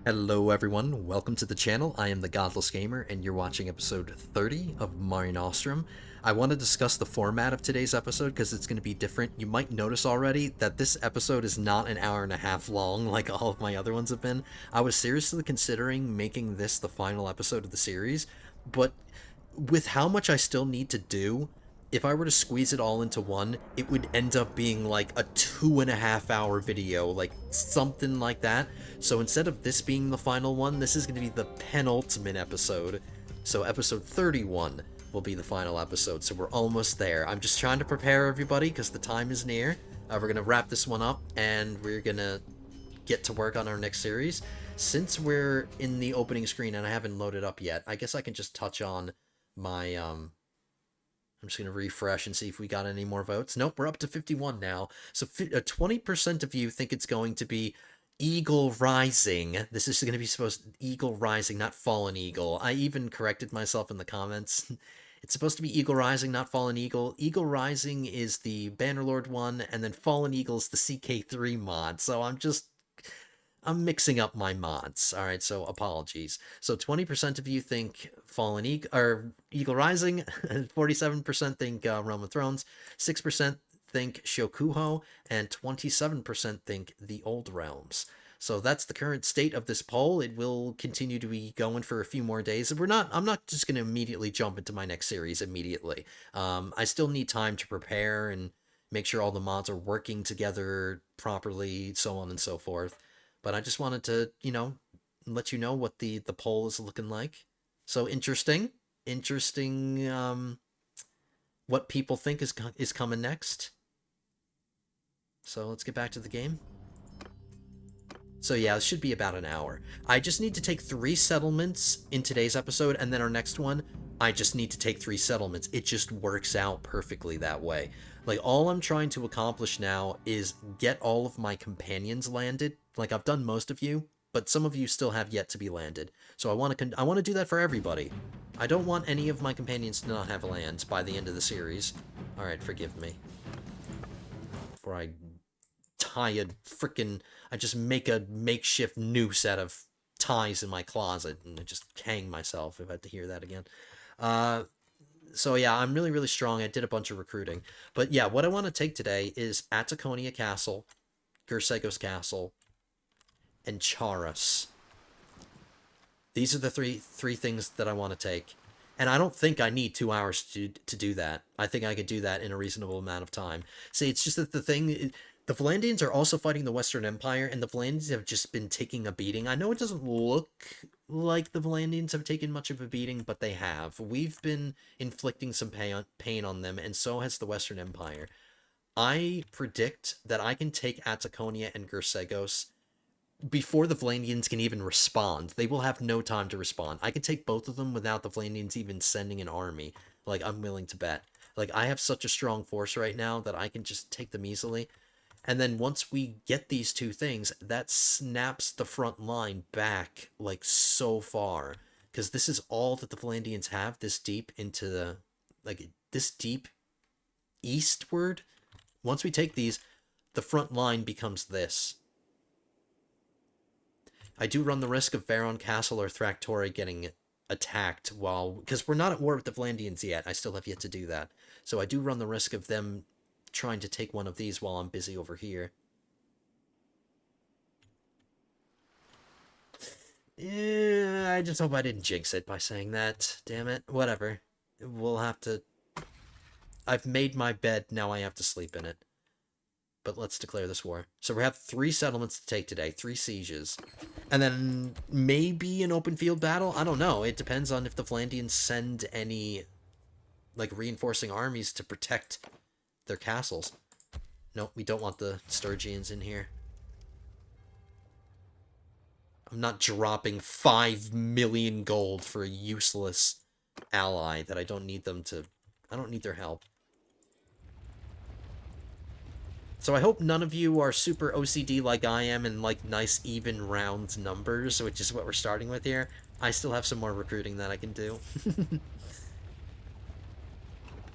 Hello everyone, welcome to the channel. I am the Godless Gamer and you're watching episode 30 of Mare Nostrum. I want to discuss the format of today's episode because it's going to be different. You might notice already that this episode is not an hour and a half long like all of my other ones have been. I was seriously considering making this the final episode of the series, but with how much I still need to do, if I were to squeeze it all into one, it would end up being like a 2.5 hour video, like something like that. So instead of this being the final one, this is going to be the penultimate episode. So episode 31 will be the final episode. So we're almost there. I'm just trying to prepare everybody because the time is near. We're going to wrap this one up and we're going to get to work on our next series. Since we're in the opening screen and I haven't loaded up yet, I guess I can just touch on my I'm just going to refresh and see if we got any more votes. Nope, we're up to 51 now. So 20% of you think it's going to be Eagle Rising. This is going to be supposed Eagle Rising, not Fallen Eagle. I even corrected myself in the comments. It's supposed to be Eagle Rising, not Fallen Eagle. Eagle Rising is the Bannerlord one, and then Fallen Eagle is the CK3 mod. So I'm mixing up my mods. All right, so apologies. So 20% of you think Fallen Eagle or Eagle Rising, 47% think Realm of Thrones, 6% think Shokuho, and 27% think the Old Realms. So that's the current state of this poll. It will continue to be going for a few more days. I'm not just going to immediately jump into my next series immediately. I still need time to prepare and make sure all the mods are working together properly, so on and so forth. But I just wanted to, let you know what the poll is looking like. So interesting. What people think is coming next. So let's get back to the game. So yeah, it should be about an hour. I just need to take 3 settlements in today's episode, and then our next one, I just need to take 3 settlements. It just works out perfectly that way. Like, all I'm trying to accomplish now is get all of my companions landed. Like, I've done most of you, but some of you still have yet to be landed. So I want to do that for everybody. I don't want any of my companions to not have lands by the end of the series. Alright, forgive me. Before I tie a freaking... I just make a makeshift noose out of ties in my closet and I just hang myself if I had to hear that again. Uh, so yeah, I'm really, really strong. I did a bunch of recruiting. But yeah, what I want to take today is Atakonia Castle, Gersgo's Castle, and Charas. These are the three things that I want to take. And I don't think I need 2 hours to do that. I think I could do that in a reasonable amount of time. See, it's just that the Valandians are also fighting the Western Empire, and the Valandians have just been taking a beating. I know it doesn't look like the Valandians have taken much of a beating, but they have. We've been inflicting some pain on them, and so has the Western Empire. I predict that I can take Atakonia and Gersgos before the Valandians can even respond. They will have no time to respond. I can take both of them without the Valandians even sending an army. Like, I'm willing to bet. Like, I have such a strong force right now that I can just take them easily. And then once we get these 2 things, that snaps the front line back, like, so far. Because this is all that the Valandians have, this deep into the... Like, this deep eastward. Once we take these, the front line becomes this. I do run the risk of Varon Castle or Thractori getting attacked because we're not at war with the Valandians yet. I still have yet to do that. So I do run the risk of them trying to take one of these while I'm busy over here. Yeah, I just hope I didn't jinx it by saying that. Damn it. Whatever. We'll have to... I've made my bed, now I have to sleep in it. But let's declare this war. So we have 3 settlements to take today, 3 sieges. And then maybe an open field battle? I don't know. It depends on if the Valandians send any, like, reinforcing armies to protect their castles. No, we don't want the Sturgians in here. I'm not dropping 5 million gold for a useless ally that I don't need them to... I don't need their help. So I hope none of you are super OCD like I am and like nice even round numbers, which is what we're starting with here. I still have some more recruiting that I can do.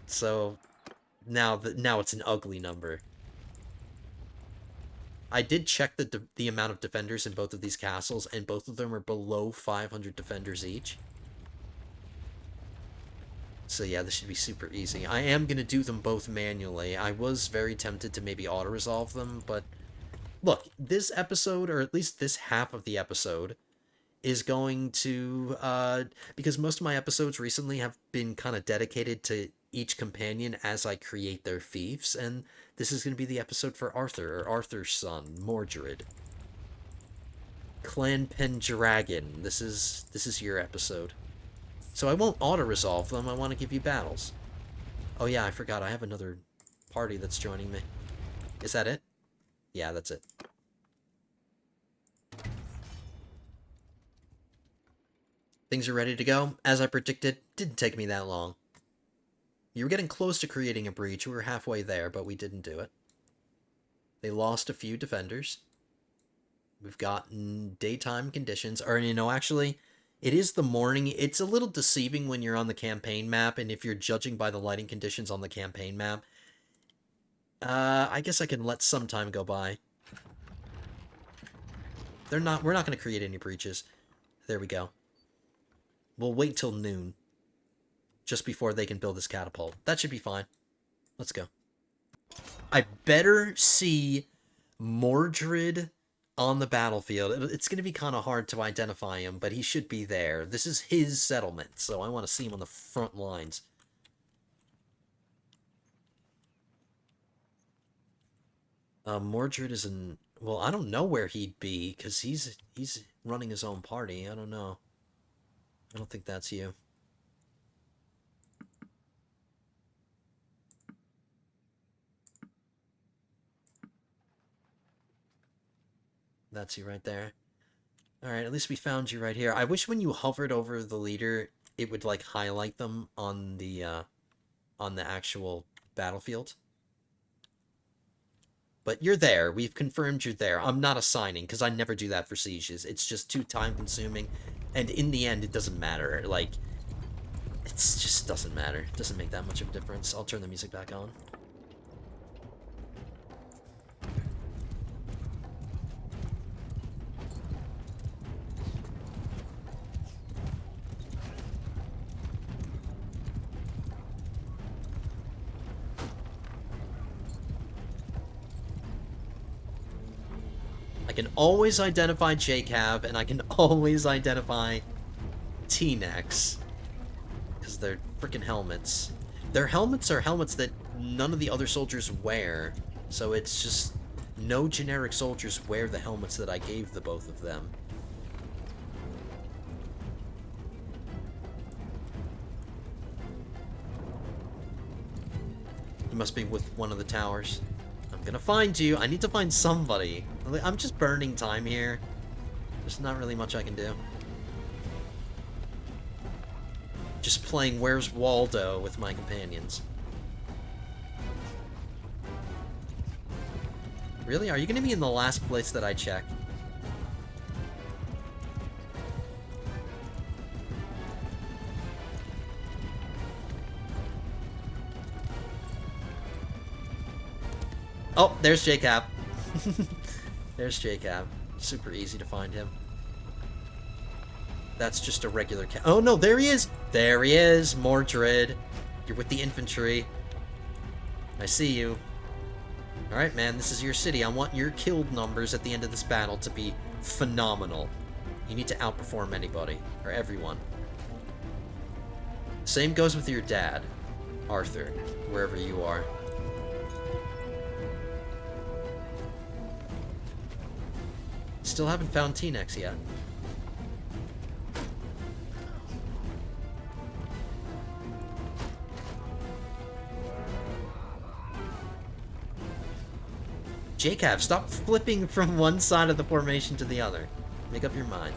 So now it's an ugly number. I did check the amount of defenders in both of these castles, and both of them are below 500 defenders each. So yeah, this should be super easy. I am going to do them both manually. I was very tempted to maybe auto-resolve them, but look, this episode, or at least this half of the episode, is going to, because most of my episodes recently have been kind of dedicated to each companion as I create their fiefs, and this is going to be the episode for Arthur, or Arthur's son, Mordred. Clan Pendragon, this is your episode. So I won't auto-resolve them, I want to give you battles. Oh yeah, I forgot, I have another party that's joining me. Is that it? Yeah, that's it. Things are ready to go. As I predicted, didn't take me that long. You were getting close to creating a breach. We were halfway there, but we didn't do it. They lost a few defenders. We've gotten daytime conditions. Or, you know, actually, it is the morning. It's a little deceiving when you're on the campaign map, and if you're judging by the lighting conditions on the campaign map. I guess I can let some time go by. We're not going to create any breaches. There we go. We'll wait till noon. Just before they can build this catapult. That should be fine. Let's go. I better see Mordred on the battlefield. It's going to be kind of hard to identify him, but he should be there. This is his settlement, so I want to see him on the front lines. Mordred is in... Well, I don't know where he'd be, because he's running his own party. I don't know. I don't think that's you. That's you right there. Alright, at least we found you right here. I wish when you hovered over the leader, it would, like, highlight them on the actual battlefield. But you're there. We've confirmed you're there. I'm not assigning, because I never do that for sieges. It's just too time-consuming, and in the end, it doesn't matter. Like, it just doesn't matter. It doesn't make that much of a difference. I'll turn the music back on. I can always identify Jacob, and I can always identify T-Nex. Because they're freaking helmets. Their helmets are helmets that none of the other soldiers wear. So it's just... no generic soldiers wear the helmets that I gave the both of them. You must be with one of the towers. I'm gonna find you. I need to find somebody. I'm just burning time here. There's not really much I can do. Just playing Where's Waldo with my companions. Really? Are you gonna be in the last place that I check? Oh, there's Jacob. There's Jacob. Super easy to find him. That's just a regular oh no, there he is! There he is, Mordred. You're with the infantry. I see you. Alright, man, this is your city. I want your killed numbers at the end of this battle to be phenomenal. You need to outperform anybody, or everyone. Same goes with your dad, Arthur, wherever you are. Still haven't found T-Nex yet. Jacob, stop flipping from one side of the formation to the other. Make up your mind.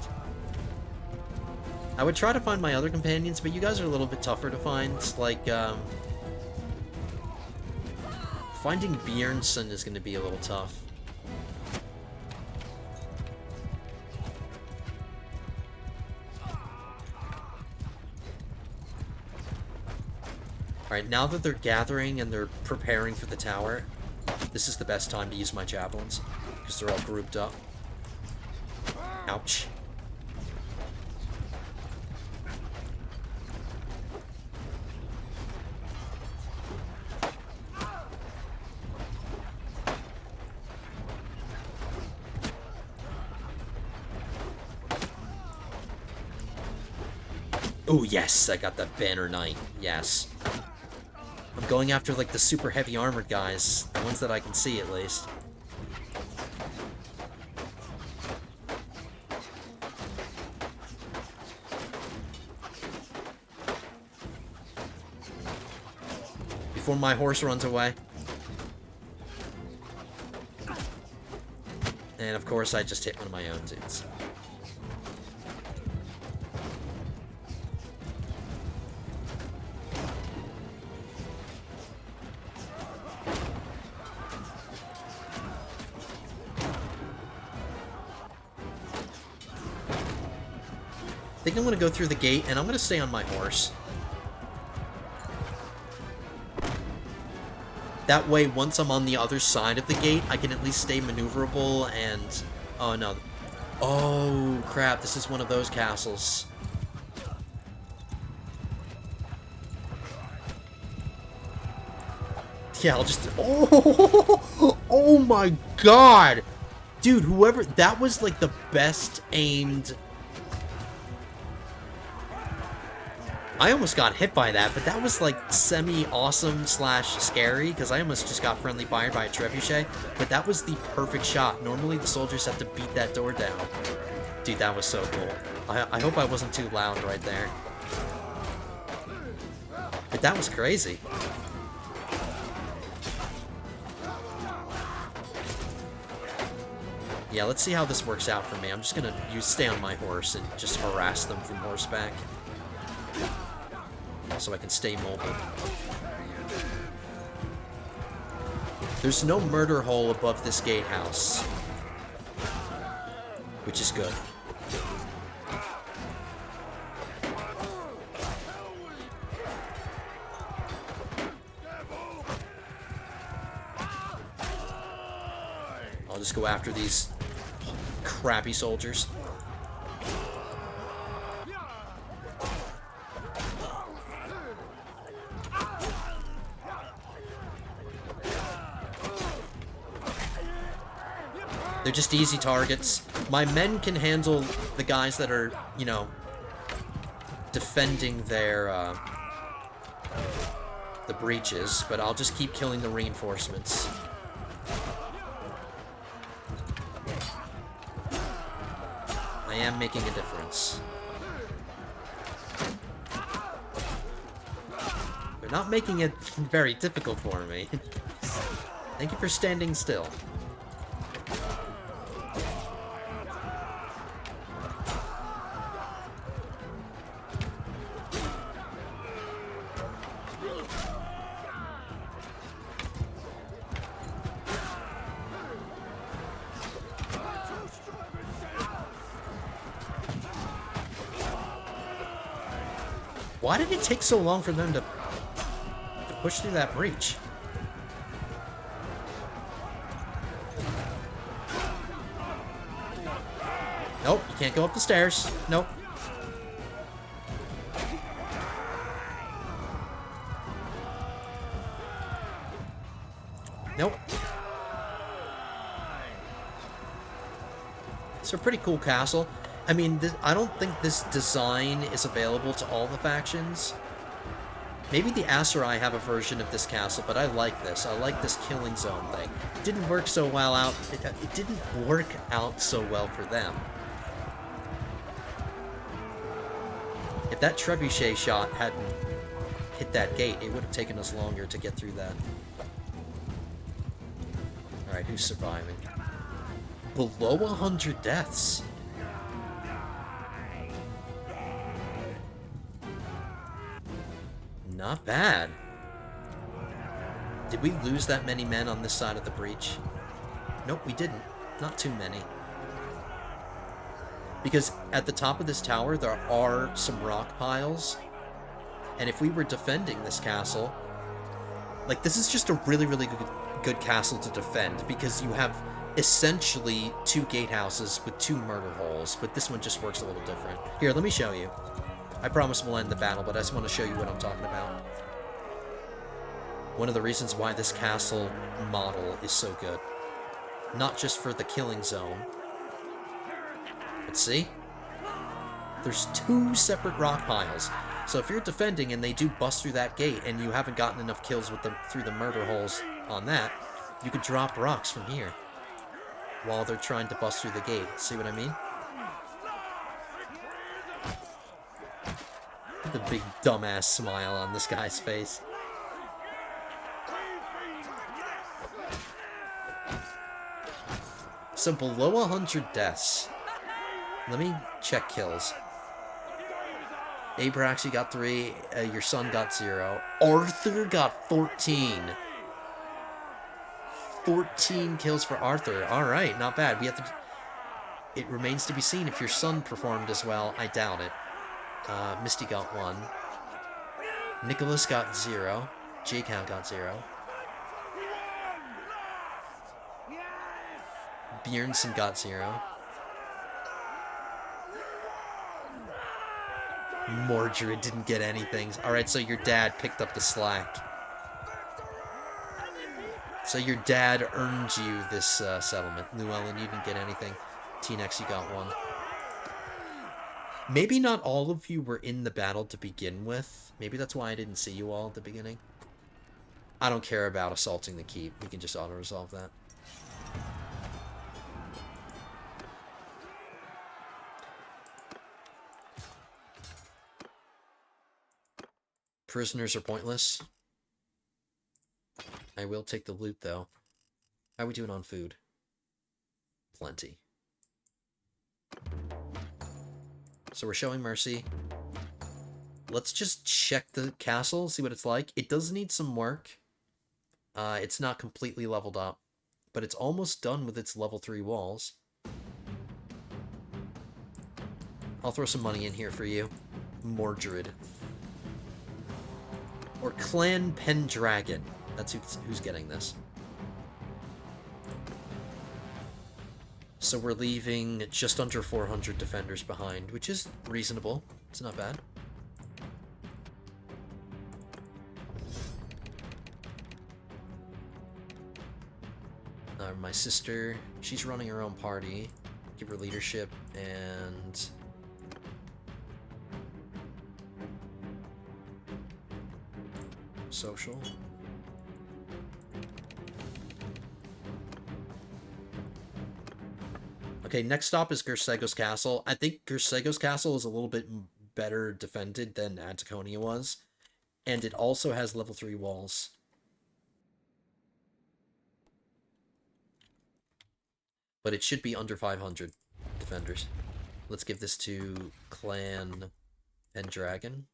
I would try to find my other companions, but you guys are a little bit tougher to find. Like, finding Bjornsson is going to be a little tough. Alright, now that they're gathering and they're preparing for the tower, this is the best time to use my javelins. because they're all grouped up. Ouch. Oh, yes, I got that Banner Knight. Yes. I'm going after, like, the super heavy armored guys. The ones that I can see, at least. Before my horse runs away. And, of course, I just hit one of my own dudes. I think I'm going to go through the gate, and I'm going to stay on my horse. That way, once I'm on the other side of the gate, I can at least stay maneuverable and... Oh, no. Oh, crap. This is one of those castles. Yeah, I'll just... Oh! Oh, my God! Dude, whoever... That was, like, the best aimed... I almost got hit by that, but that was like semi-awesome slash scary, because I almost just got friendly fired by a trebuchet, but that was the perfect shot. Normally the soldiers have to beat that door down. Dude, that was so cool. I hope I wasn't too loud right there. But that was crazy. Yeah, let's see how this works out for me. I'm just gonna stay on my horse and just harass them from horseback, so I can stay mobile. There's no murder hole above this gatehouse, which is good. I'll just go after these crappy soldiers. They're just easy targets. My men can handle the guys that are, you know, defending their, the breaches, but I'll just keep killing the reinforcements. I am making a difference. They're not making it very difficult for me. Thank you for standing still. Why did it take so long for them to push through that breach? Nope, you can't go up the stairs. Nope. Nope. It's a pretty cool castle. I mean, I don't think this design is available to all the factions. Maybe the Aserai have a version of this castle, but I like this. I like this killing zone thing. It didn't work so well out. It didn't work out so well for them. If that trebuchet shot hadn't hit that gate, it would have taken us longer to get through that. Alright, who's surviving? Below 100 deaths. Not bad. Did we lose that many men on this side of the breach? Nope, we didn't. Not too many. Because at the top of this tower, there are some rock piles. And if we were defending this castle... Like, this is just a really, really good castle to defend. Because you have essentially 2 gatehouses with 2 murder holes, but this one just works a little different. Here, let me show you. I promise we'll end the battle, but I just want to show you what I'm talking about. One of the reasons why this castle model is so good. Not just for the killing zone. But see? There's 2 separate rock piles. So if you're defending and they do bust through that gate and you haven't gotten enough kills with them through the murder holes on that, you could drop rocks from here while they're trying to bust through the gate. See what I mean? Look at the big dumbass smile on this guy's face. So below 100 deaths. Let me check kills. Abrax, you got 3. Your son got 0. Arthur got 14. 14 kills for Arthur. Alright, not bad. We have to... It remains to be seen if your son performed as well. I doubt it. Misty got 1. Nicholas got 0. Jacob got 0. Bjornsson got 0. Mordred didn't get anything. Alright, so your dad picked up the slack. So your dad earned you this settlement. Llewellyn, you didn't get anything. T-Nex, you got 1. Maybe not all of you were in the battle to begin with. Maybe that's why I didn't see you all at the beginning. I don't care about assaulting the keep. We can just auto-resolve that. Prisoners are pointless. I will take the loot, though. How are we doing on food? Plenty. So we're showing mercy. Let's just check the castle, see what it's like. It does need some work. It's not completely leveled up, but it's almost done with its level 3 walls. I'll throw some money in here for you. Mordred. Or Clan Pendragon. That's who's getting this. So we're leaving just under 400 defenders behind, which is reasonable. It's not bad. My sister, she's running her own party. Give her leadership and... social. Okay, next stop is Gersgo's Castle. I think Gersgo's Castle is a little bit better defended than Atakonia was. And it also has level 3 walls. But it should be under 500 defenders. Let's give this to Clan Pendragon.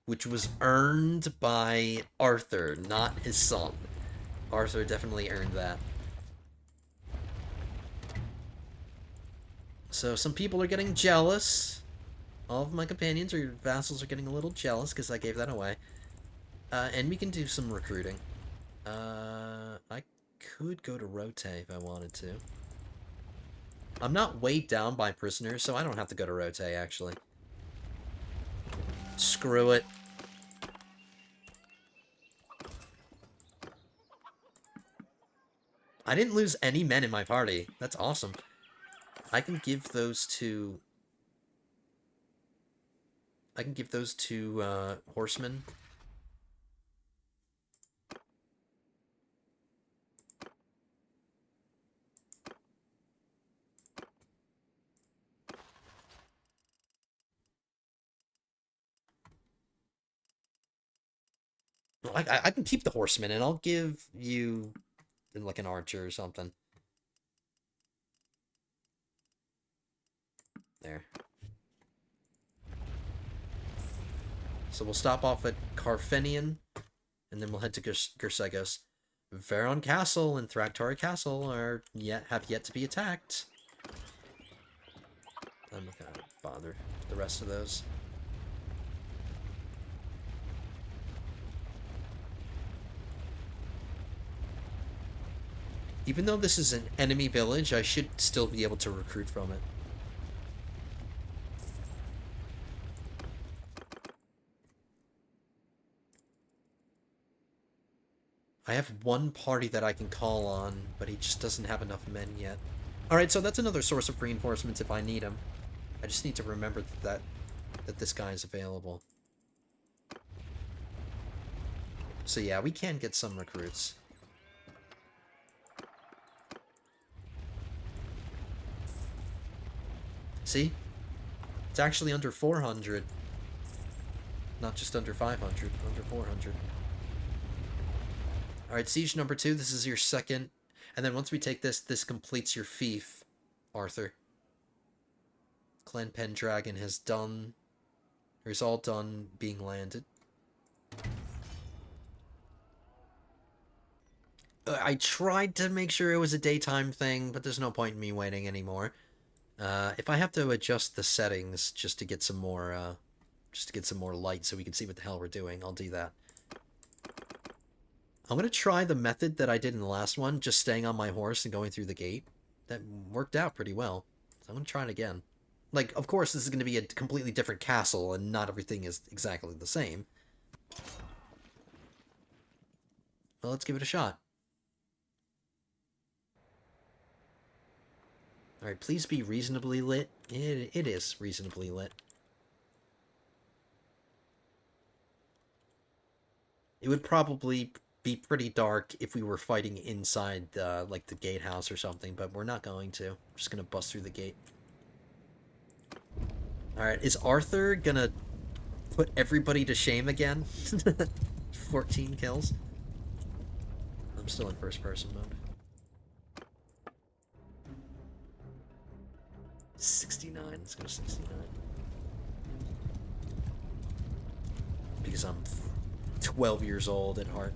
Which was earned by Arthur, not his son. Arthur definitely earned that. So some people are getting jealous. All of my companions or your vassals are getting a little jealous because I gave that away. And we can do some recruiting. I could go to Rote if I wanted to. I'm not weighed down by prisoners, so I don't have to go to Rote, actually. Screw it. I didn't lose any men in my party. That's awesome. I can give those to... horsemen. I can keep the horsemen, and I'll give you, like, an archer or something. There. So we'll stop off at Carfenian, and then we'll head to Gersgos. Veron Castle and Thragtori Castle have yet to be attacked. I'm not gonna bother the rest of those. Even though this is an enemy village, I should still be able to recruit from it. I have one party that I can call on, but he just doesn't have enough men yet. Alright, so that's another source of reinforcements if I need them. I just need to remember that this guy is available. So yeah, we can get some recruits. See? It's actually under 400. Not just under 500, under 400. Alright, siege number 2, this is your second. And then once we take this, this completes your fief, Arthur. Clan Pendragon has done... or is all done being landed. I tried to make sure it was a daytime thing, but there's no point in me waiting anymore. If I have to adjust the settings just to get some more light so we can see what the hell we're doing, I'll do that. I'm gonna try the method that I did in the last one, just staying on my horse and going through the gate. That worked out pretty well. So I'm gonna try it again. Like, of course, this is gonna be a completely different castle, and not everything is exactly the same. Well, let's give it a shot. Alright, please be reasonably lit. It is reasonably lit. It would probably be pretty dark if we were fighting inside, like, the gatehouse or something, but we're not going to. We're just gonna bust through the gate. Alright, is Arthur gonna put everybody to shame again? 14 kills? I'm still in first-person mode. 69. Let's go 69. Because I'm 12 years old at heart.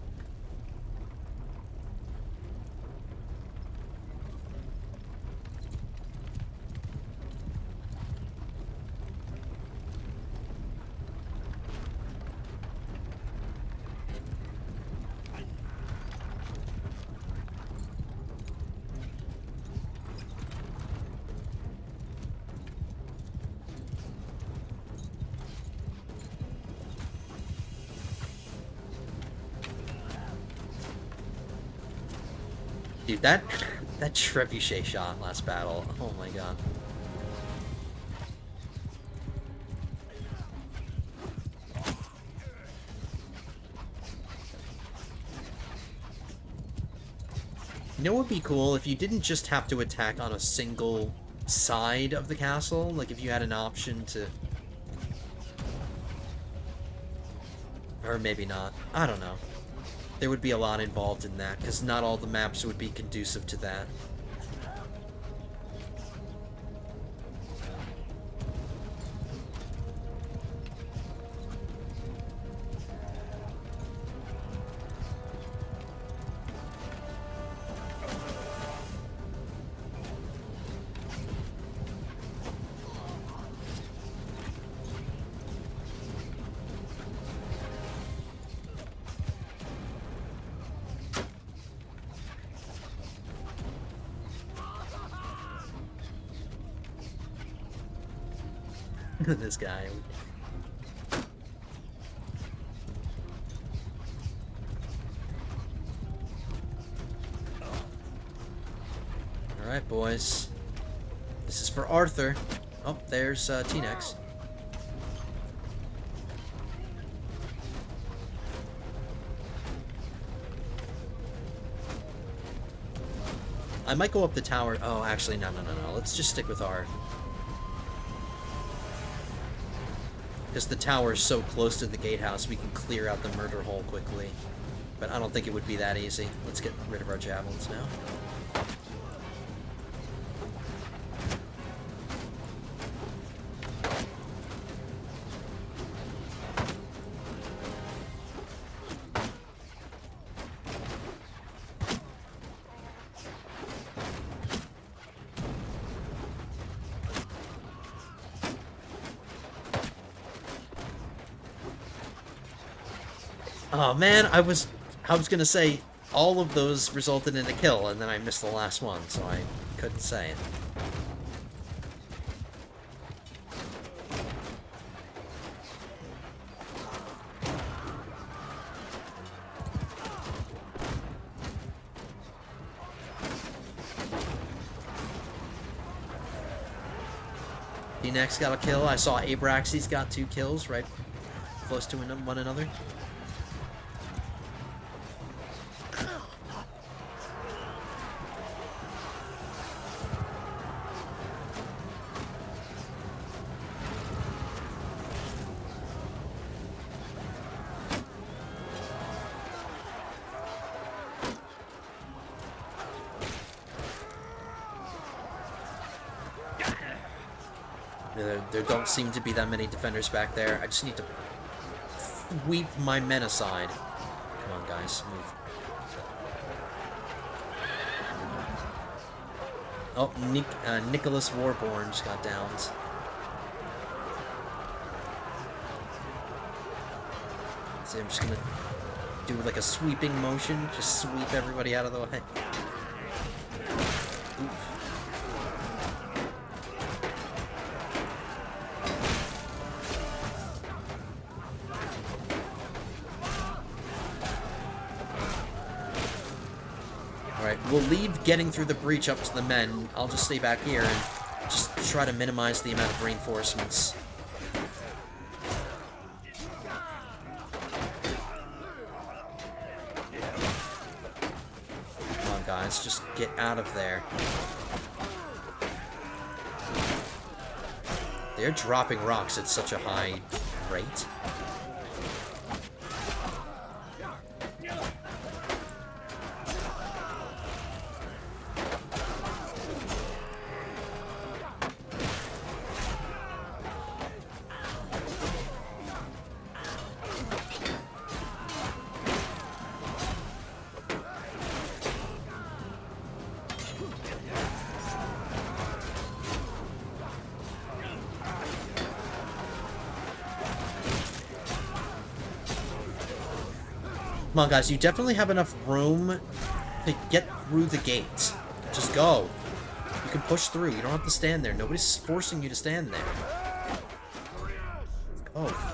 Dude, that trebuchet shot last battle, oh my god. You know what would be cool? If you didn't just have to attack on a single side of the castle, like if you had an option to... Or maybe not. I don't know. There would be a lot involved in that, because not all the maps would be conducive to that. This guy. Alright, boys. This is for Arthur. Oh, there's T-Nex. I might go up the tower. Oh, actually, no. Let's just stick with our... Because the tower is so close to the gatehouse, we can clear out the murder hole quickly. But I don't think it would be that easy. Let's get rid of our javelins now. Oh man, I was gonna say, all of those resulted in a kill, and then I missed the last one, so I couldn't say it. Next got a kill. I saw Abraxas got 2 kills right close to one another. There don't seem to be that many defenders back there. I just need to sweep my men aside. Come on, guys, move. Oh, Nicholas Warborn just got downed. See, I'm just gonna do like a sweeping motion, just sweep everybody out of the way. Oof. We'll leave getting through the breach up to the men. I'll just stay back here and just try to minimize the amount of reinforcements. Come on, guys. Just get out of there. They're dropping rocks at such a high rate. Come on, guys, you definitely have enough room to get through the gate. Just go. You can push through. You don't have to stand there. Nobody's forcing you to stand there. Oh.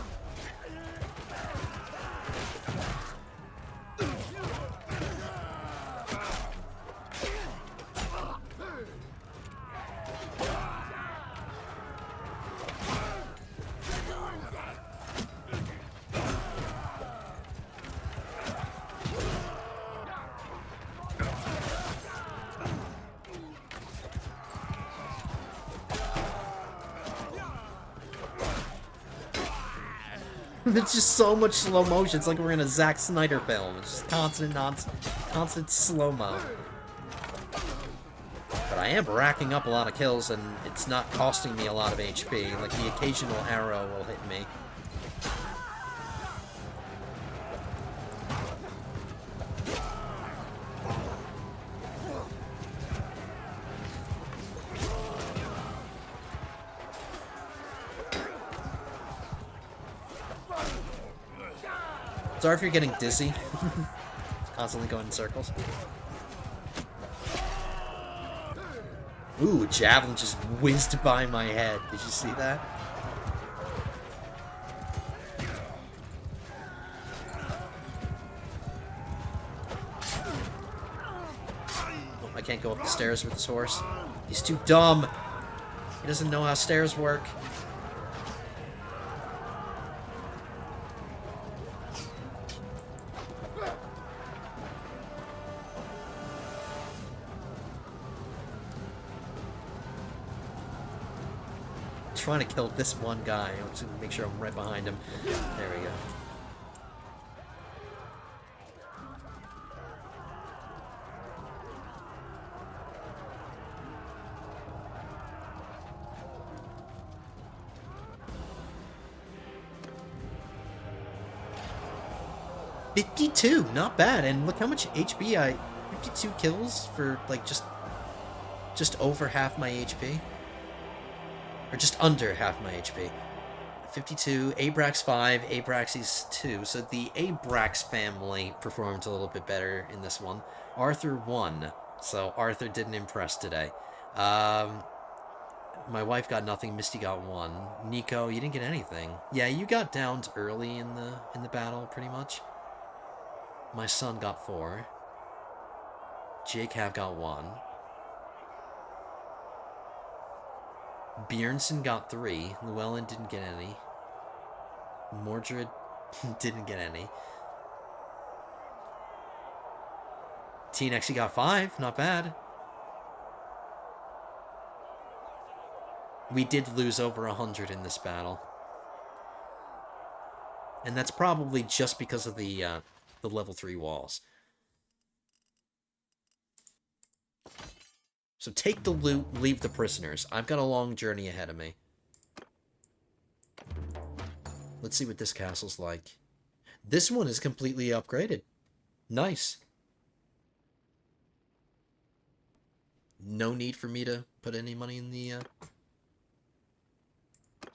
It's just so much slow motion. It's like we're in a Zack Snyder film. It's just constant slow-mo. But I am racking up a lot of kills, and it's not costing me a lot of HP. Like, the occasional arrow will hit me. Sorry if you're getting dizzy. Constantly going in circles. Ooh, javelin just whizzed by my head. Did you see that? Oh, I can't go up the stairs with this horse. He's too dumb. He doesn't know how stairs work. Trying to kill this one guy. I'm just gonna make sure I'm right behind him. There we go. $52, not bad. And look how much HP 52 kills for like just over half my HP. Or just under half my HP. 52, Abrax 5, Abraxes 2. So the Abrax family performed a little bit better in this one. Arthur 1. So Arthur didn't impress today. Um, my wife got nothing. Misty got 1. Nico, you didn't get anything. Yeah, you got downed early in the battle, pretty much. My son got 4. Jake have got 1. Bjornson got 3. Llewellyn didn't get any. Mordred didn't get any. Teen actually got 5. Not bad. We did lose over 100 in this battle. And that's probably just because of the level 3 walls. So take the loot, leave the prisoners. I've got a long journey ahead of me. Let's see what this castle's like. This one is completely upgraded. Nice. No need for me to put any money in the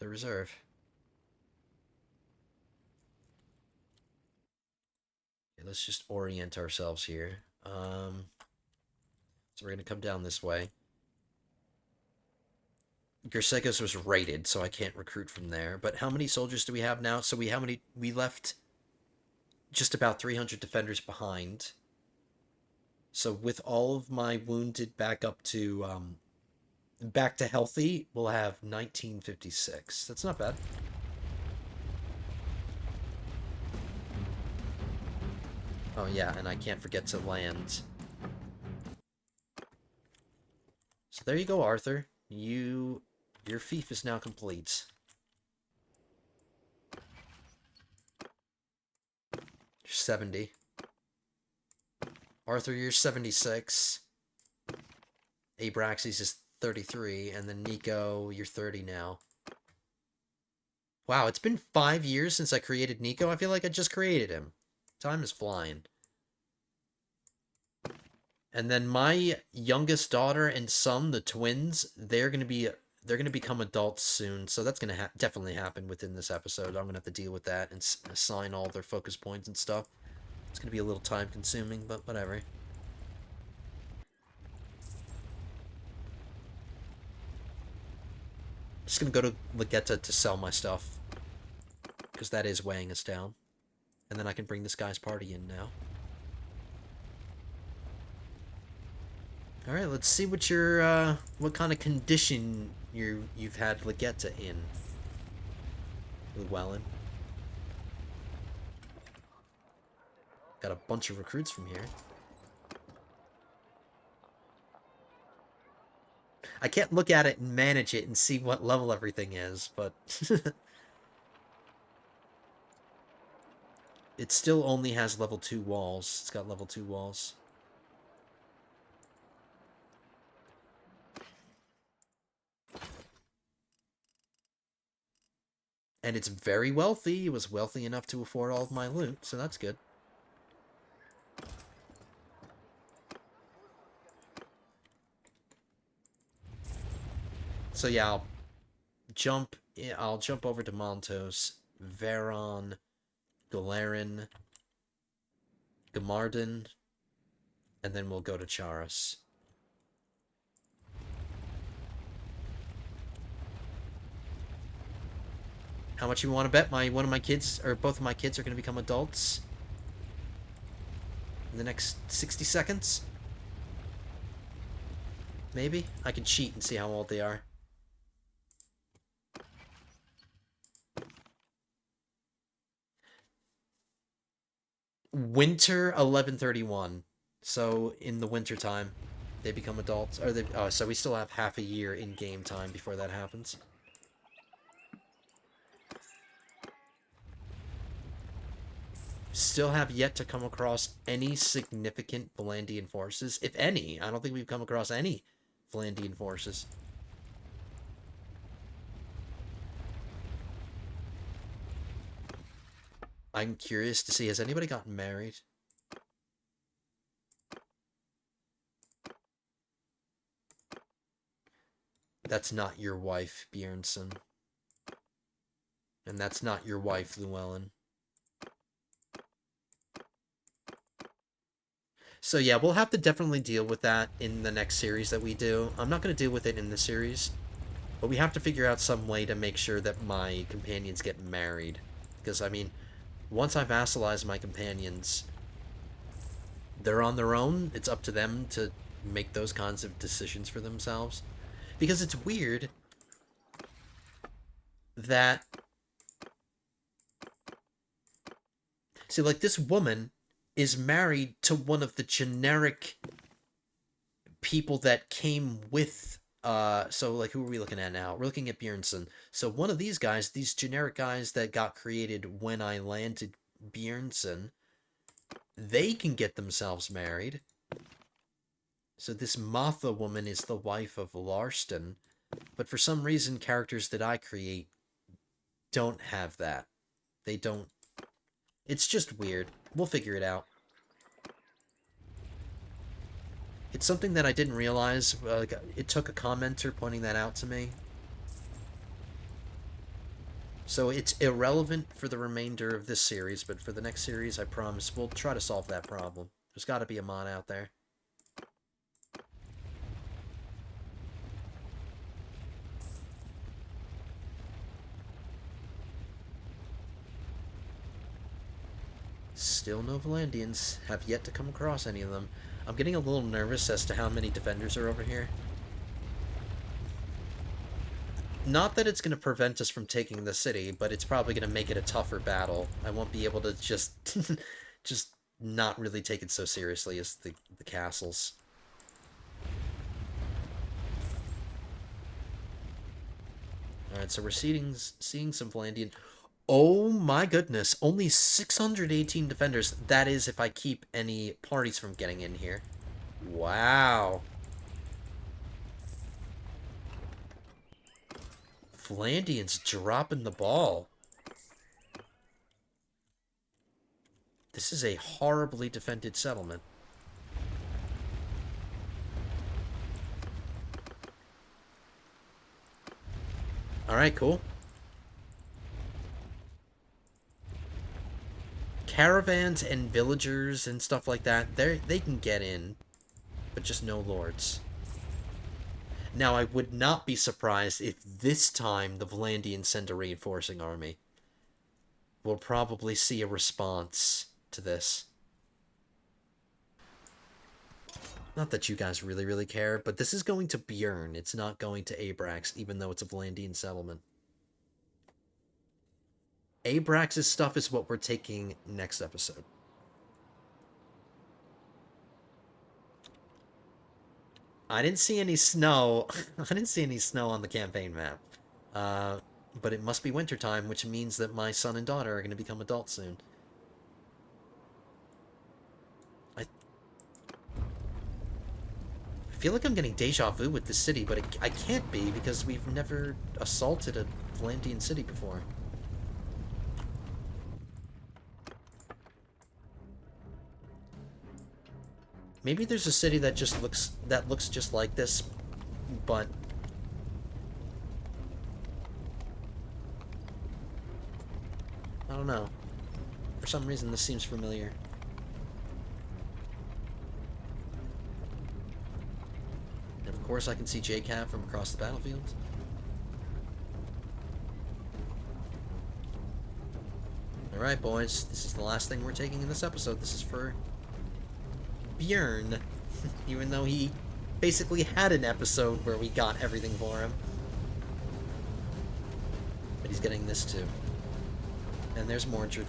reserve. Okay, let's just orient ourselves here. So we're going to come down this way. Gersgo's was raided, so I can't recruit from there. But how many soldiers do we have now? So we left just about 300 defenders behind. So with all of my wounded back up to back to healthy, we'll have 1956. That's not bad. Oh yeah, and I can't forget to land. So there you go, Arthur. Your fief is now complete. You're 70. Arthur, you're 76. Abraxes is 33, and then Nico, you're 30 now. Wow, it's been 5 years since I created Nico. I feel like I just created him. Time is flying. And then my youngest daughter and son, the twins, they're gonna become adults soon. So that's gonna definitely happen within this episode. I'm gonna have to deal with that and assign all their focus points and stuff. It's gonna be a little time consuming, but whatever. Just gonna go to Legetta to sell my stuff, because that is weighing us down. And then I can bring this guy's party in now. Alright, let's see what your, what kind of condition you've had Legetta in. Llewellyn. Got a bunch of recruits from here. I can't look at it and manage it and see what level everything is, but... it still only has level 2 walls. It's got level 2 walls. And it's very wealthy. It was wealthy enough to afford all of my loot, so that's good. So yeah, I'll jump over to Montos, Veron, Galerin, Gamardin, and then we'll go to Charas. How much you want to bet one of my kids, or both of my kids, are going to become adults in the next 60 seconds? Maybe? I can cheat and see how old they are. Winter 1131. So in the winter time, they become adults. Or they? Oh, so we still have half a year in game time before that happens. Still have yet to come across any significant Valandian forces, if any. I don't think we've come across any Valandian forces. I'm curious to see, has anybody gotten married? That's not your wife, Bjornsson. And that's not your wife, Llewellyn. So yeah, we'll have to definitely deal with that in the next series that we do. I'm not going to deal with it in this series, but we have to figure out some way to make sure that my companions get married. Because, I mean, once I vassalize my companions, they're on their own. It's up to them to make those kinds of decisions for themselves. Because it's weird that... See, like, this woman is married to one of the generic people that came with... so, like, who are we looking at now? We're looking at Bjornsson. So one of these guys, these generic guys that got created when I landed Bjornsson, they can get themselves married. So this Matha woman is the wife of Larston, but for some reason characters that I create don't have that. They don't... It's just weird. We'll figure it out. It's something that I didn't realize. It took a commenter pointing that out to me. So it's irrelevant for the remainder of this series, but for the next series, I promise we'll try to solve that problem. There's got to be a mod out there. Still no Valandians. Have yet to come across any of them. I'm getting a little nervous as to how many defenders are over here. Not that it's going to prevent us from taking the city, but it's probably going to make it a tougher battle. I won't be able to just just not really take it so seriously as the castles. Alright, so we're seeing some Valandian... Oh my goodness, only 618 defenders. That is if I keep any parties from getting in here. Wow. Valandians dropping the ball. This is a horribly defended settlement. Alright, cool. Caravans and villagers and stuff like that, they can get in, but just no lords. Now, I would not be surprised if this time the Valandians send a reinforcing army. We'll probably see a response to this. Not that you guys really care, but this is going to Bjorn. It's not going to Abrax, even though it's a Valandian settlement. Abrax's stuff is what we're taking next episode. I didn't see any snow. I didn't see any snow on the campaign map. But it must be wintertime, which means that my son and daughter are going to become adults soon. I feel like I'm getting deja vu with this city, but I can't be because we've never assaulted a Valandian city before. Maybe there's a city that just looks just like this, but I don't know. For some reason, this seems familiar. And of course, I can see JCAV from across the battlefield. Alright, boys. This is the last thing we're taking in this episode. This is for Bjorn, even though he basically had an episode where we got everything for him. But he's getting this too. And there's Mordred.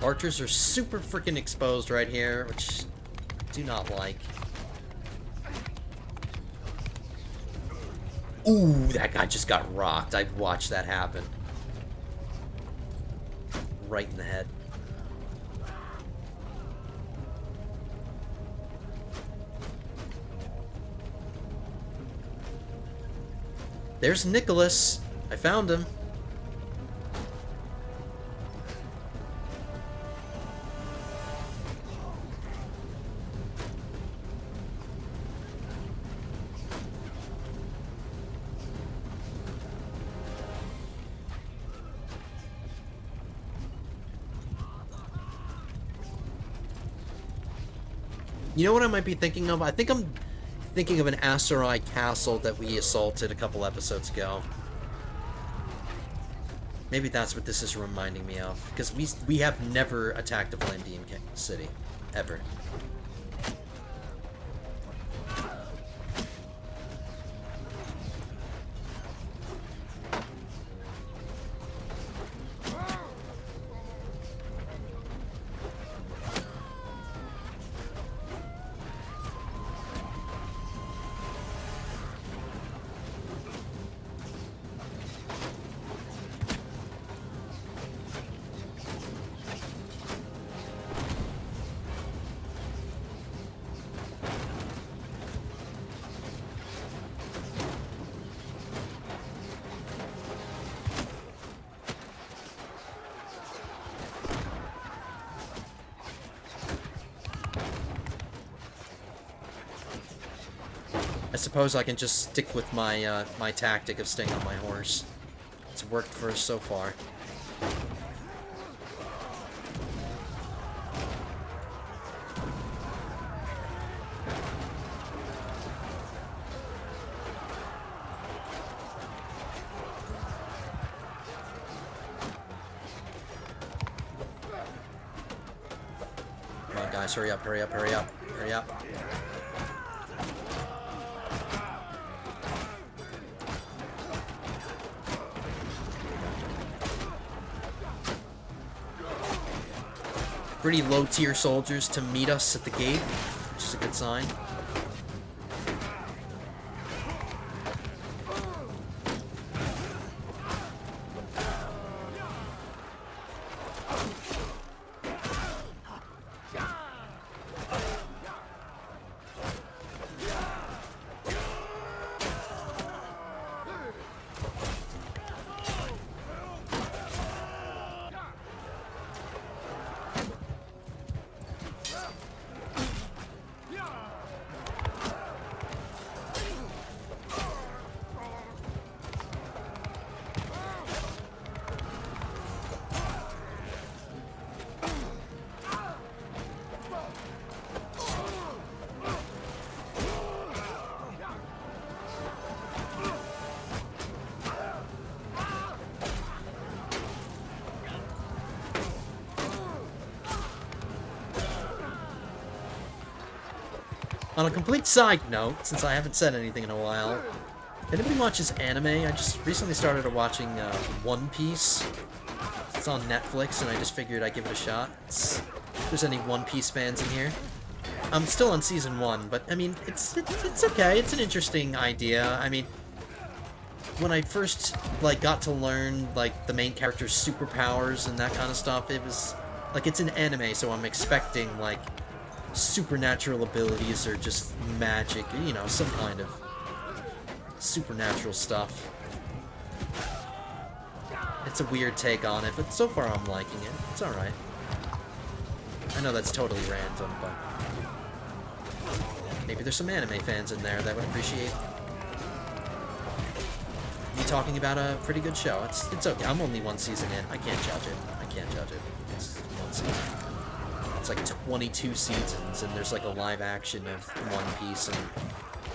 Archers are super freaking exposed right here, which I do not like. Ooh, that guy just got rocked. I've watched that happen. Right in the head. There's Nicholas. I found him. You know what I might be thinking of? I think I'm thinking of an Atakonia Castle that we assaulted a couple episodes ago. Maybe that's what this is reminding me of, because we have never attacked a Valandian city, ever. I suppose I can just stick with my my tactic of staying on my horse. It's worked for us so far. Come on, guys, hurry up, hurry up, hurry up, hurry up. Pretty low-tier soldiers to meet us at the gate, which is a good sign. On a complete side note, since I haven't said anything in a while, if anybody watches anime, I just recently started watching One Piece. It's on Netflix, and I just figured I'd give it a shot. If there's any One Piece fans in here. I'm still on season 1, but I mean, it's okay. It's an interesting idea. I mean, when I first like got to learn like the main character's superpowers and that kind of stuff, it was like it's an anime, so I'm expecting like supernatural abilities or just magic, you know, some kind of supernatural stuff. It's a weird take on it, but so far I'm liking it. It's alright. I know that's totally random, but maybe there's some anime fans in there that would appreciate me talking about a pretty good show. It's okay. I'm only one season in. I can't judge it. I can't judge it. It's one season. It's like 22 seasons, and there's like a live action of One Piece, and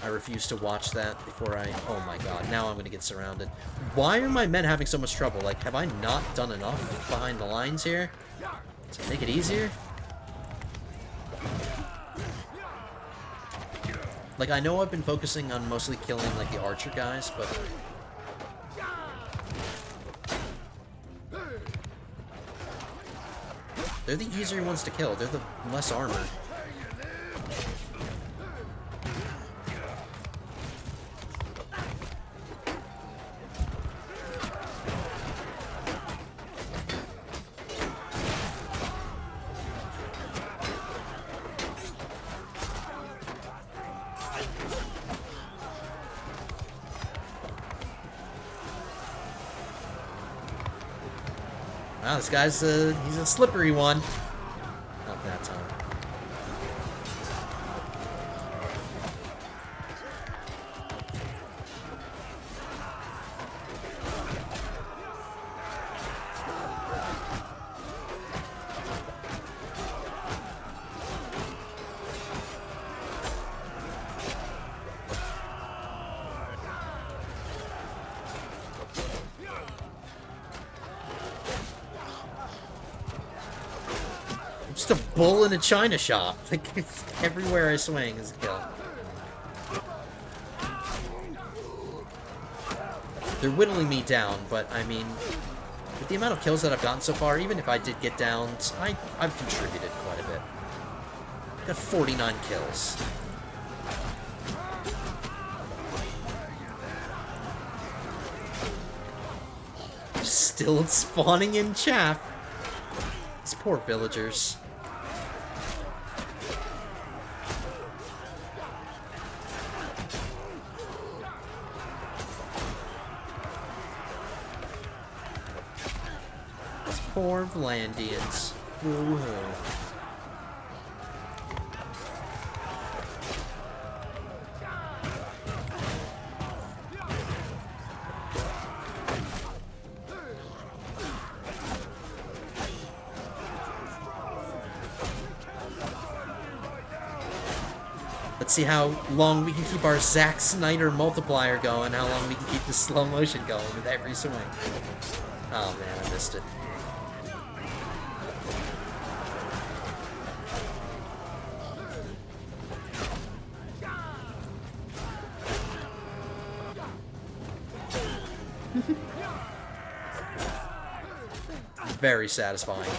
I refuse to watch that before I... Oh my god, now I'm gonna get surrounded. Why are my men having so much trouble? Like, have I not done enough behind the lines here to make it easier? Like, I know I've been focusing on mostly killing, like, the archer guys, but... they're the easier ones to kill. They're the less armor. Wow, this guy's he's a slippery one. Not that time. just a bull in a china shop. Like, everywhere I swing is a kill. They're whittling me down, but I mean, with the amount of kills that I've gotten so far, even if I did get downed, I've contributed quite a bit. Got 49 kills. Still spawning in chaff. These poor villagers. These poor Vlandians. Woohoo. Let's see how long we can keep our Zack Snyder multiplier going, how long we can keep the slow motion going with every swing. Oh man, I missed it. Very satisfying.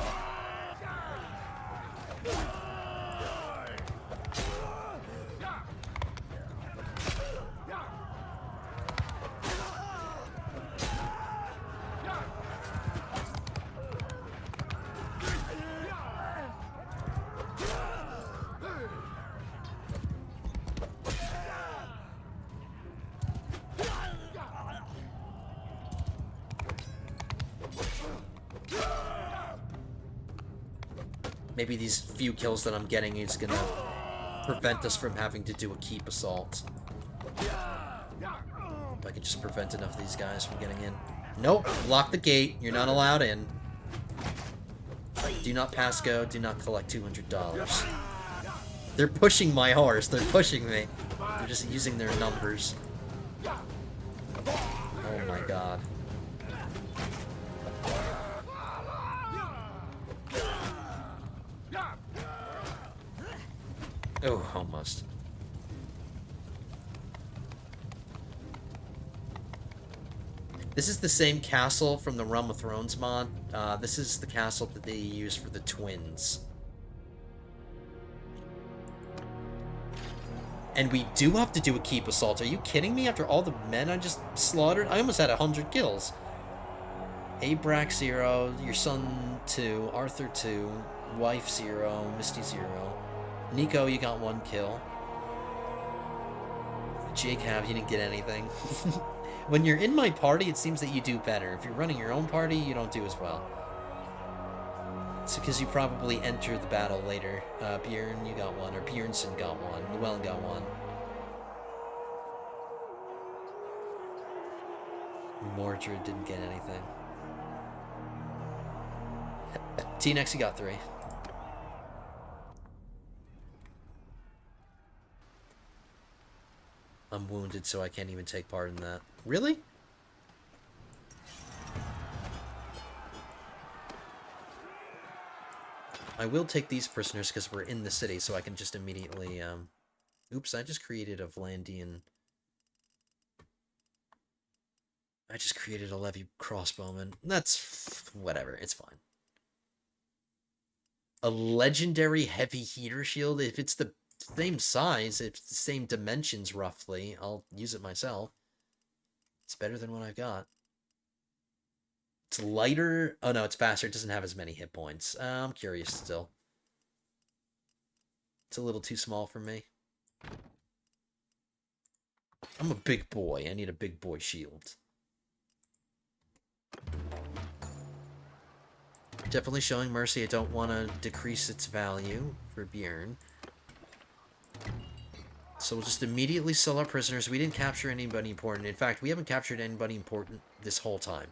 Maybe these few kills that I'm getting is gonna prevent us from having to do a keep assault. If I could just prevent enough of these guys from getting in. Nope, lock the gate. You're not allowed in. Do not pass go. Do not collect $200. They're pushing my horse. They're pushing me. They're just using their numbers. Oh my god. Oh, almost. This is the same castle from the Realm of Thrones mod. This is the castle that they use for the twins. And we do have to do a keep assault. Are you kidding me? After all the men I just slaughtered? I almost had 100 kills. Abrax 0, your son 2, Arthur 2, wife 0, Misty 0. Nico, you got 1 kill. Jacob, you didn't get anything. When you're in my party, it seems that you do better. If you're running your own party, you don't do as well. It's because you probably enter the battle later. Bjorn, you got 1, or Bjornsson got 1, Llewellyn got 1. Mordred didn't get anything. T-Nex, you got 3. I'm wounded, so I can't even take part in that. Really? I will take these prisoners because we're in the city, so I can just immediately, Oops, I just created a Vlandian... I just created a Levy crossbowman. That's... whatever, it's fine. A legendary heavy heater shield? If it's the same size, if it's the same dimensions roughly, I'll use it myself. It's better than what I've got. It's lighter. Oh no, it's faster. It doesn't have as many hit points. I'm curious still. It's a little too small for me. I'm a big boy. I need a big boy shield. Definitely showing mercy. I don't want to decrease its value for Bjorn. So we'll just immediately sell our prisoners. We didn't capture anybody important. In fact, we haven't captured anybody important this whole time.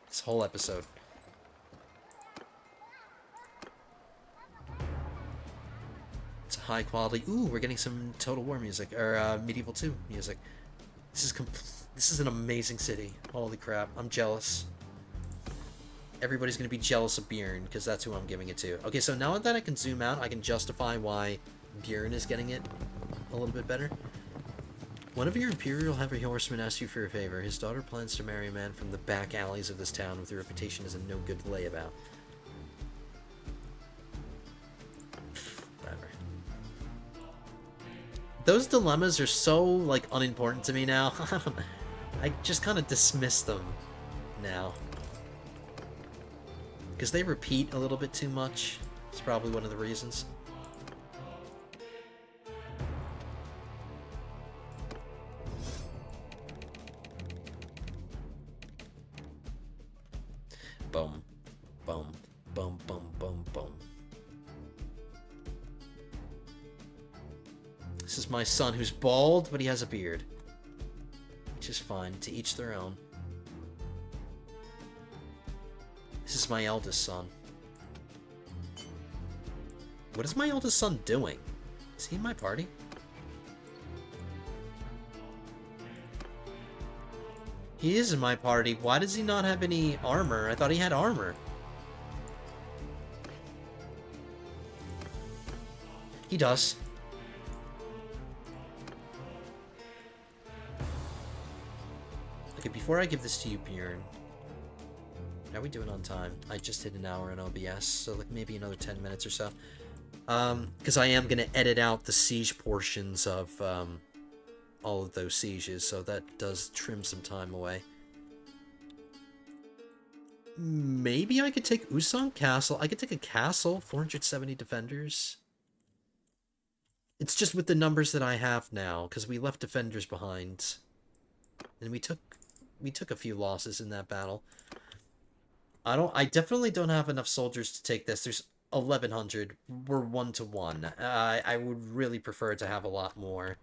This whole episode. It's high quality. Ooh, we're getting some Total War music. Or Medieval 2 music. This is an amazing city. Holy crap. I'm jealous. everybody's going to be jealous of Bjorn, because that's who I'm giving it to. Okay, so now that I can zoom out, I can justify why Bjorn is getting it a little bit better. One of your Imperial heavy horsemen asks you for a favor. His daughter plans to marry a man from the back alleys of this town with a reputation as a no-good layabout. Whatever. Those dilemmas are so, like, unimportant to me now. I just kind of dismiss them now. Because they repeat a little bit too much. It's probably one of the reasons. Boom. Boom. Boom, boom, boom, boom. This is my son who's bald, but he has a beard. Which is fine. To each their own. This is my eldest son. What is my eldest son doing? Is he in my party? He is in my party. Why does he not have any armor? I thought he had armor. He does. Okay, before I give this to you, Bjorn. How are we doing on time? I just hit an hour in OBS, so like maybe another 10 minutes or so. Because I am going to edit out the siege portions of all of those sieges, so that does trim some time away. Maybe I could take Usang Castle. I could take a castle, 470 defenders. It's just with the numbers that I have now, because we left defenders behind. And we took a few losses in that battle. I definitely don't have enough soldiers to take this. There's 1,100. We're 1-to-1. I would really prefer to have a lot more.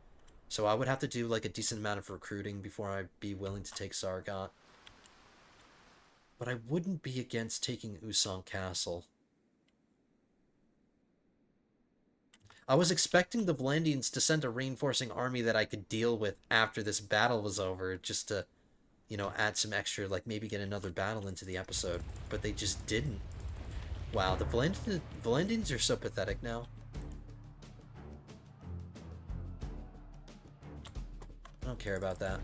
So I would have to do like a decent amount of recruiting before I'd be willing to take Sargot. But I wouldn't be against taking Usang Castle. I was expecting the Vlandians to send a reinforcing army that I could deal with after this battle was over, just to, you know, add some extra, like maybe get another battle into the episode. But they just didn't. Wow, the Vlandians are so pathetic now. I don't care about that.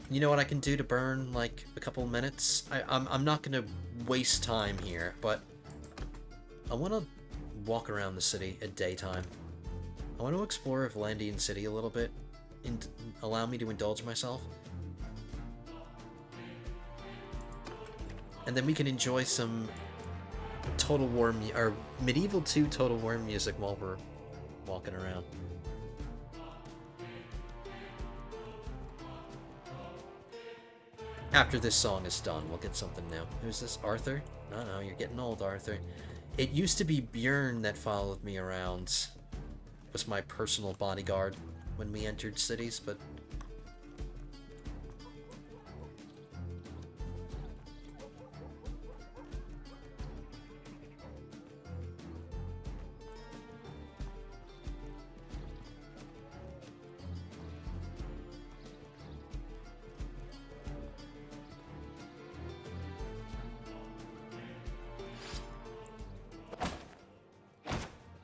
You know what I can do to burn, like, a couple minutes? I'm not gonna waste time here, but I want to walk around the city at daytime. I want to explore Vlandian City a little bit, and allow me to indulge myself. And then we can enjoy some Total War, or Medieval 2 Total War music while we're walking around. After this song is done, we'll get something new. Who's this? Arthur? No, you're getting old, Arthur. It used to be Bjorn that followed me around. Was my personal bodyguard when we entered cities, but...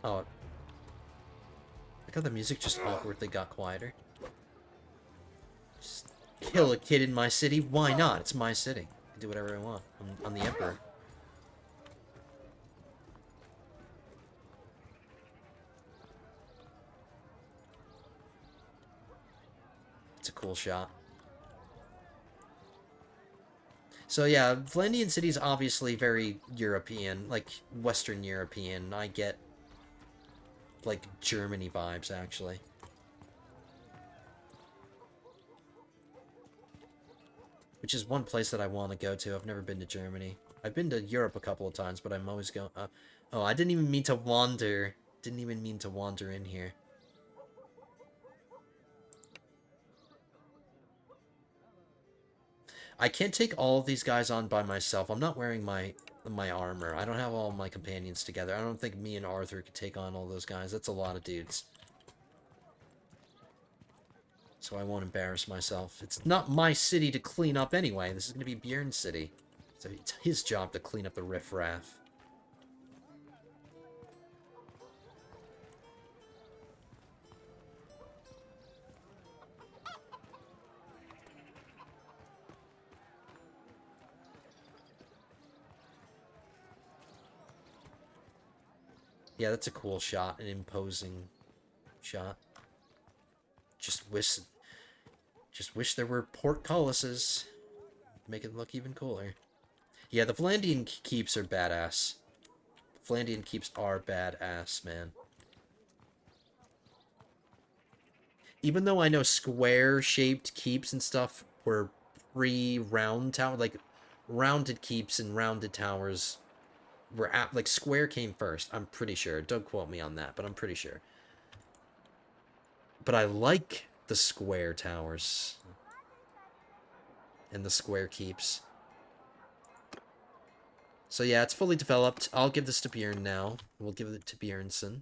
Oh. Look how the music just awkwardly got quieter. Just kill a kid in my city? Why not? It's my city. I can do whatever I want. I'm the emperor. It's a cool shot. So yeah, Vlandian City is obviously very European, like Western European. I get like Germany vibes, actually. Which is one place that I want to go to. I've never been to Germany. I've been to Europe a couple of times, but I'm always going... oh, I didn't even mean to wander. Didn't even mean to wander in here. I can't take all of these guys on by myself. I'm not wearing my armor. I don't have all my companions together. I don't think me and Arthur could take on all those guys. That's a lot of dudes. So I won't embarrass myself. It's not my city to clean up anyway. This is going to be Bjorn's city. So it's his job to clean up the riffraff. Yeah, that's a cool shot. An imposing shot. Just wish there were portcullises. Make it look even cooler. Yeah, the Vlandian keeps are badass. Vlandian keeps are badass, man. Even though I know square-shaped keeps and stuff were pre-round tower, like, rounded keeps and rounded towers were at, like, square came first. I'm pretty sure. Don't quote me on that, but I'm pretty sure. But I like the square towers and the square keeps. So yeah, it's fully developed. I'll give this to Bjorn now. We'll give it to Bjornsson.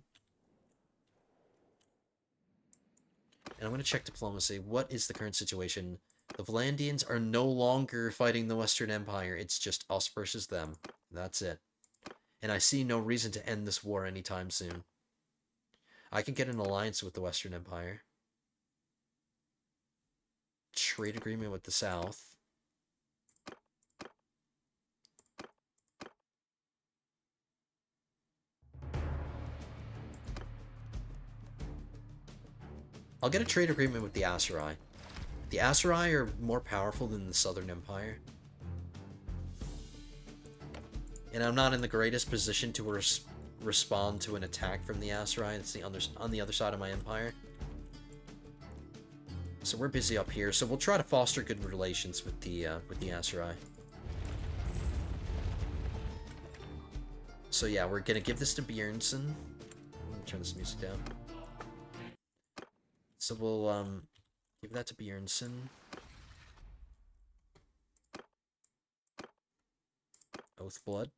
And I'm going to check diplomacy. What is the current situation? The Vlandians are no longer fighting the Western Empire. It's just us versus them. That's it. And I see no reason to end this war anytime soon. I can get an alliance with the Western Empire. Trade agreement with the South. I'll get a trade agreement with the Aserai. The Aserai are more powerful than the Southern Empire. And I'm not in the greatest position to respond to an attack from the Aserai. It's on the other side of my empire. So we're busy up here. So we'll try to foster good relations with the Aserai. So yeah, we're gonna give this to Bjornsson. Let me turn this music down. So we'll give that to Bjornsson. Oathblood.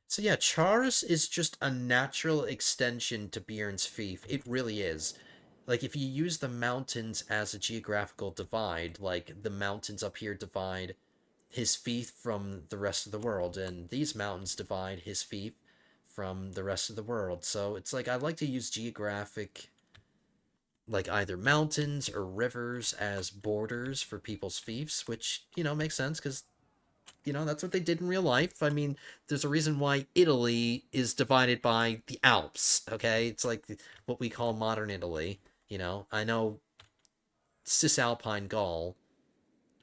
So yeah, Charas is just a natural extension to Bjorn's fief. It really is. Like, if you use the mountains as a geographical divide, like, the mountains up here divide his fief from the rest of the world, and these mountains divide his fief from the rest of the world. So it's like, I like to use geographic, like, either mountains or rivers as borders for people's fiefs, which, you know, makes sense, because, you know, that's what they did in real life. I mean, there's a reason why Italy is divided by the Alps, okay? It's like what we call modern Italy, you know? I know Cisalpine Gaul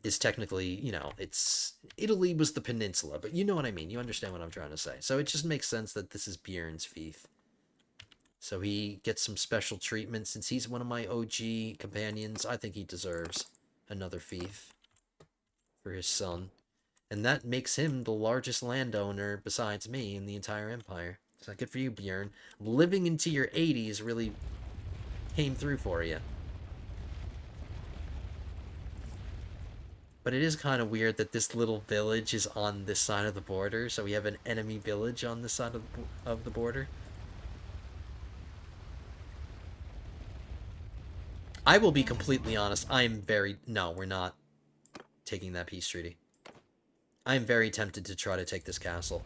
is technically, you know, it's... Italy was the peninsula, but you know what I mean. You understand what I'm trying to say. So it just makes sense that this is Bjorn's fief. So he gets some special treatment. Since he's one of my OG companions, I think he deserves another fief for his son. And that makes him the largest landowner besides me in the entire empire. So good for you, Bjorn. Living into your 80s really came through for you. But it is kind of weird that this little village is on this side of the border, so we have an enemy village on this side of the border. I will be completely honest, no, we're not taking that peace treaty. I am very tempted to try to take this castle.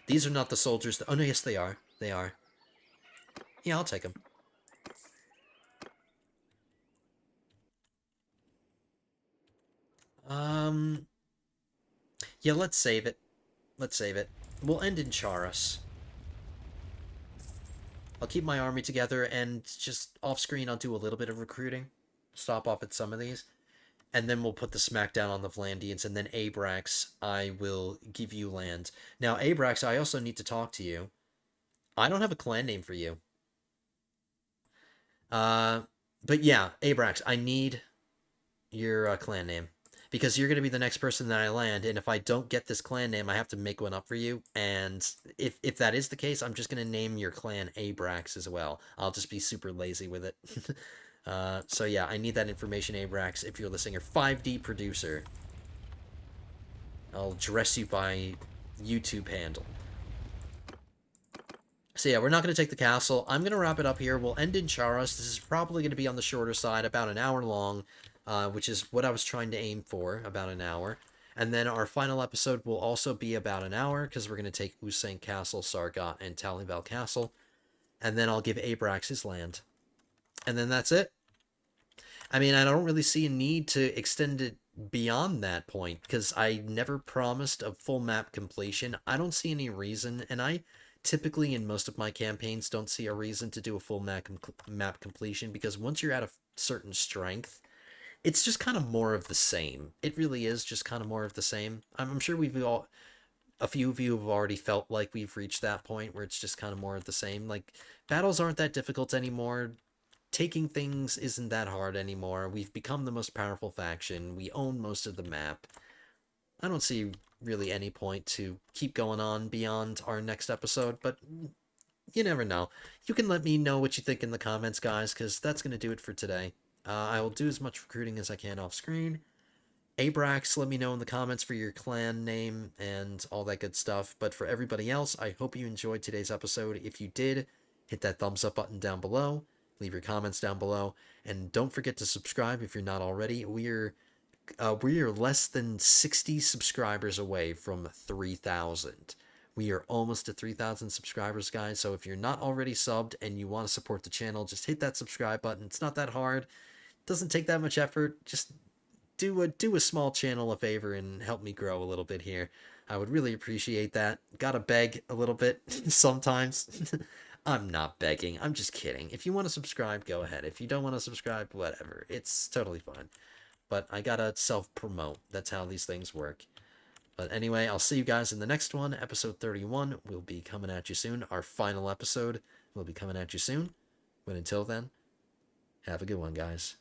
These are not the soldiers that... Oh, no, yes, they are. They are. Yeah, I'll take them. Yeah, let's save it. Let's save it. We'll end in Charas. I'll keep my army together, and just off-screen I'll do a little bit of recruiting. Stop off at some of these. And then we'll put the smackdown on the Vlandians, and then Abrax, I will give you land. Now, Abrax, I also need to talk to you. I don't have a clan name for you. But yeah, Abrax, I need your clan name. Because you're going to be the next person that I land, and if I don't get this clan name, I have to make one up for you. And if that is the case, I'm just going to name your clan Abrax as well. I'll just be super lazy with it. So yeah, I need that information, Abrax, if you're listening. Or 5D producer. I'll address you by YouTube handle. So yeah, we're not going to take the castle. I'm going to wrap it up here. We'll end in Charas. This is probably going to be on the shorter side, about an hour long, which is what I was trying to aim for, about an hour. And then our final episode will also be about an hour, because we're going to take Usain Castle, Sargot, and Talival Castle. And then I'll give Abrax his land. And then that's it. I mean, I don't really see a need to extend it beyond that point because I never promised a full map completion. I don't see any reason, and I typically in most of my campaigns don't see a reason to do a full map completion because once you're at a certain strength, it's just kind of more of the same. It really is just kind of more of the same. I'm sure a few of you have already felt like we've reached that point where it's just kind of more of the same. Like, battles aren't that difficult anymore. Taking things isn't that hard anymore. We've become the most powerful faction. We own most of the map. I don't see really any point to keep going on beyond our next episode, but you never know. You can let me know what you think in the comments, guys, because that's going to do it for today. I will do as much recruiting as I can off screen. Abrax, let me know in the comments for your clan name and all that good stuff. But for everybody else, I hope you enjoyed today's episode. If you did, hit that thumbs up button down below. Leave your comments down below. And don't forget to subscribe if you're not already. We are less than 60 subscribers away from 3,000. We are almost at 3,000 subscribers, guys. So if you're not already subbed and you want to support the channel, just hit that subscribe button. It's not that hard. It doesn't take that much effort. Just do a small channel a favor and help me grow a little bit here. I would really appreciate that. Gotta beg a little bit sometimes. I'm not begging. I'm just kidding. If you want to subscribe, go ahead. If you don't want to subscribe, whatever. It's totally fine. But I gotta self-promote. That's how these things work. But anyway, I'll see you guys in the next one. Episode 31 will be coming at you soon. Our final episode will be coming at you soon. But until then, have a good one, guys.